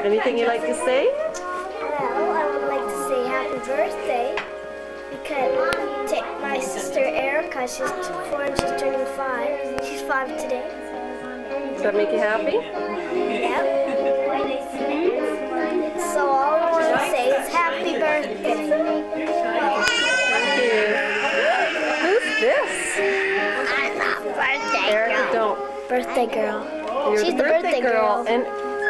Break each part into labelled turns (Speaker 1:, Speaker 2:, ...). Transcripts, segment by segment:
Speaker 1: Anything you'd like to say?
Speaker 2: Well, I would like to say happy birthday because take my sister Erica, she's 4 and she's turning 5. She's 5 today.
Speaker 1: Does that make you happy?
Speaker 2: Yep. So all I want to say is happy birthday.
Speaker 1: Thank you. Who's this?
Speaker 2: I'm a birthday
Speaker 1: Erica, don't.
Speaker 2: Birthday girl.
Speaker 1: You're
Speaker 2: She's
Speaker 1: the birthday girl. And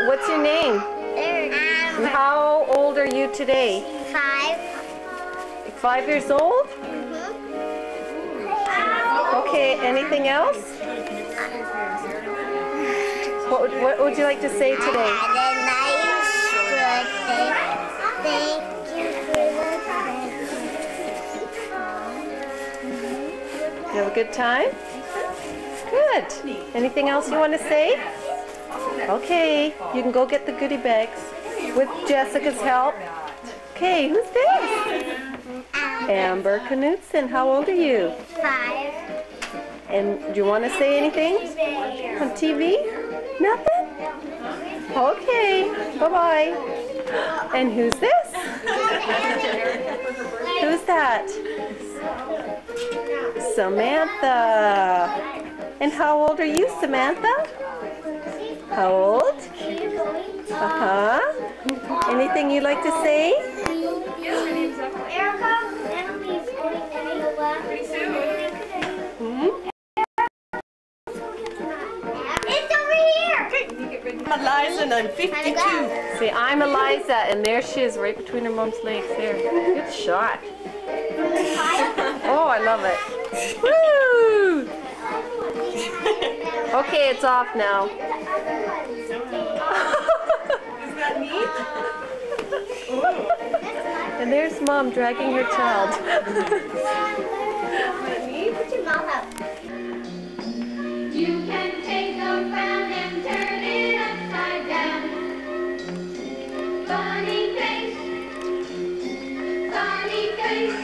Speaker 1: what's your name?
Speaker 2: Erica.
Speaker 1: How old are you today?
Speaker 2: 5.
Speaker 1: 5 years old? Okay, anything else? What would you like to say today?
Speaker 2: Had a nice birthday. Thank you for the
Speaker 1: You have a good time? Good. Anything else you want to say? Okay, you can go get the goodie bags with Jessica's help. Okay, who's this? Amber Knudsen. How old are you?
Speaker 2: 5.
Speaker 1: And do you want to say anything on TV? Nothing? Okay, bye-bye. And who's this? Who's that? Samantha. And how old are you, Samantha? How old? Uh-huh. Anything you'd like to say?
Speaker 2: Erica, Emily's going pretty soon. It's over here.
Speaker 3: I'm Eliza and I'm 52.
Speaker 1: See, I'm Eliza, and there she is, right between her mom's legs. There. Good shot. Oh, I love it. Woo! Okay, it's off now.
Speaker 3: Isn't that neat?
Speaker 1: And there's Mom dragging her child.
Speaker 2: Put your mouth out.
Speaker 4: You can take a frown and turn it upside down. Funny face, funny face.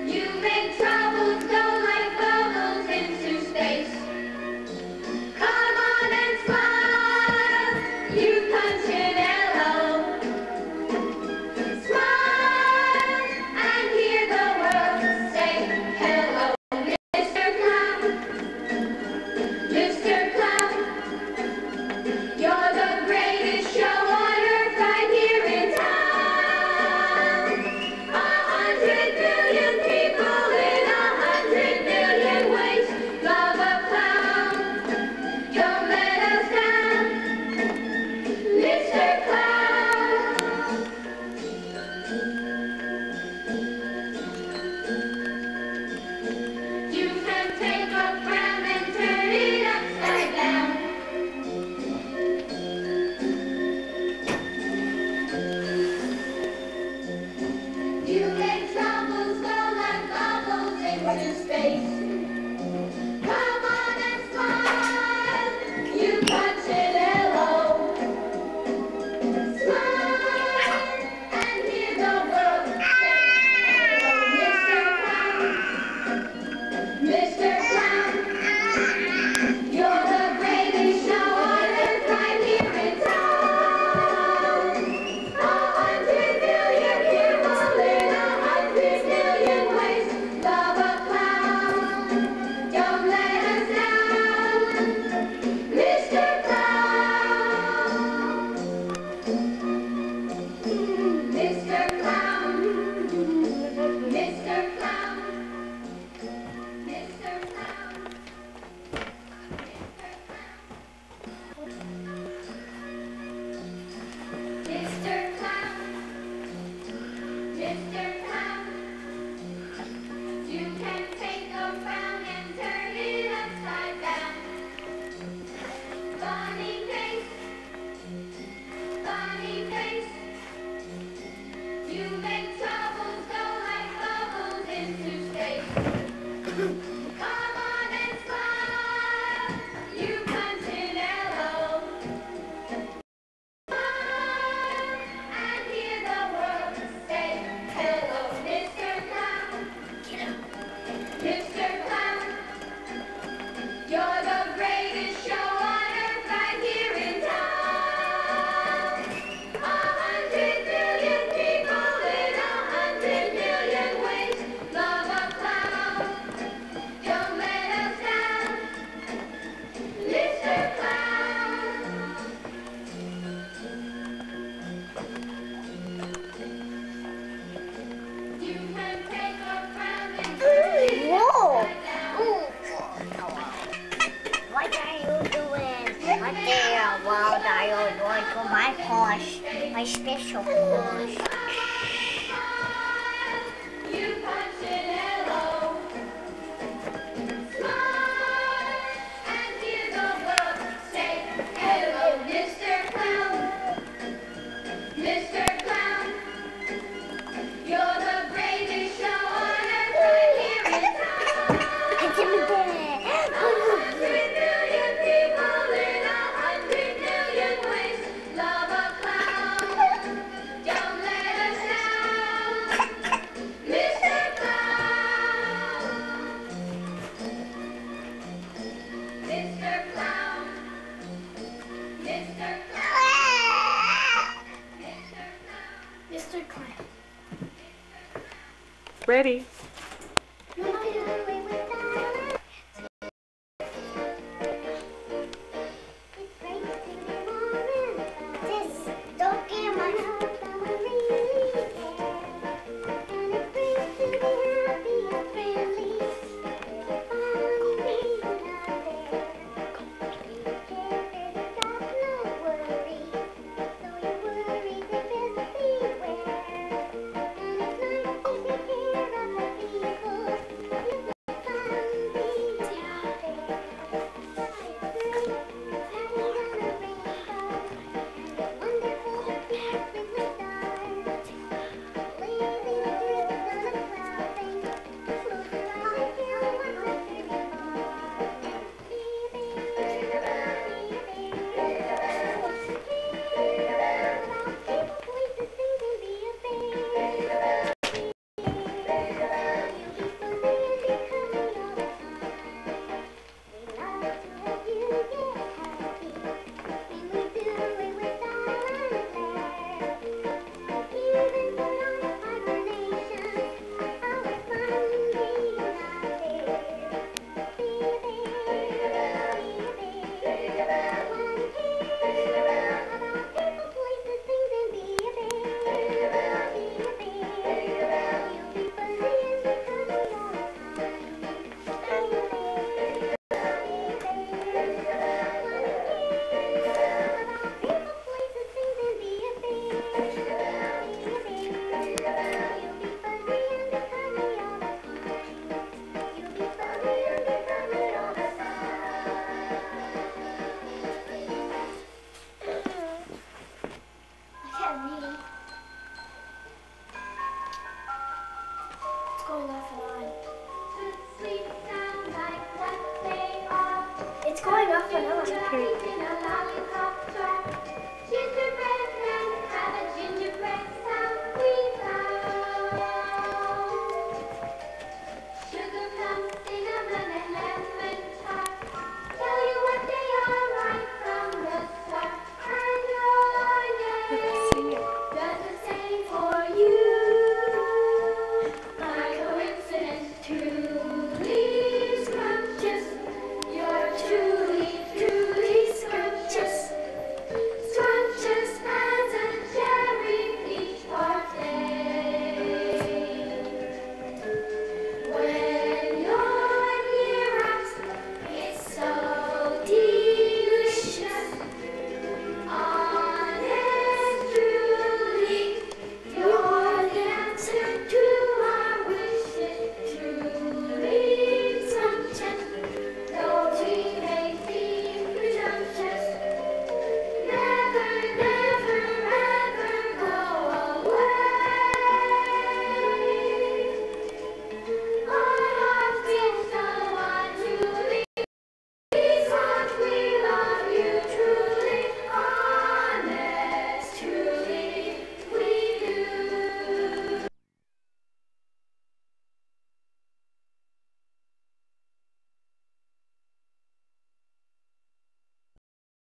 Speaker 4: You make troubles go like bubbles into space. Come on and smile, you Punchinello. Smile and hear the world say hello, Mr. Clown. Mr. Clown, you're the greatest show on earth right here in town. 100 million people in 100 million ways love a clown. Don't let us down, Mr. Clown. You can take a frown and turn it upside
Speaker 2: what I would like on my horse, my special horse.
Speaker 4: You punch in hello. Smile and hear the world say, hello, Mr. Clown. Mr. Clown, you're the greatest show on earth right here in town. 100 million people in 100 million ways love a clown. Don't let us down, Mr. Clown. Mr. Clown. Mr. Clown.
Speaker 2: Mr. Clown.
Speaker 1: Ready?
Speaker 2: It's going off and on.
Speaker 4: In a lollipop jar.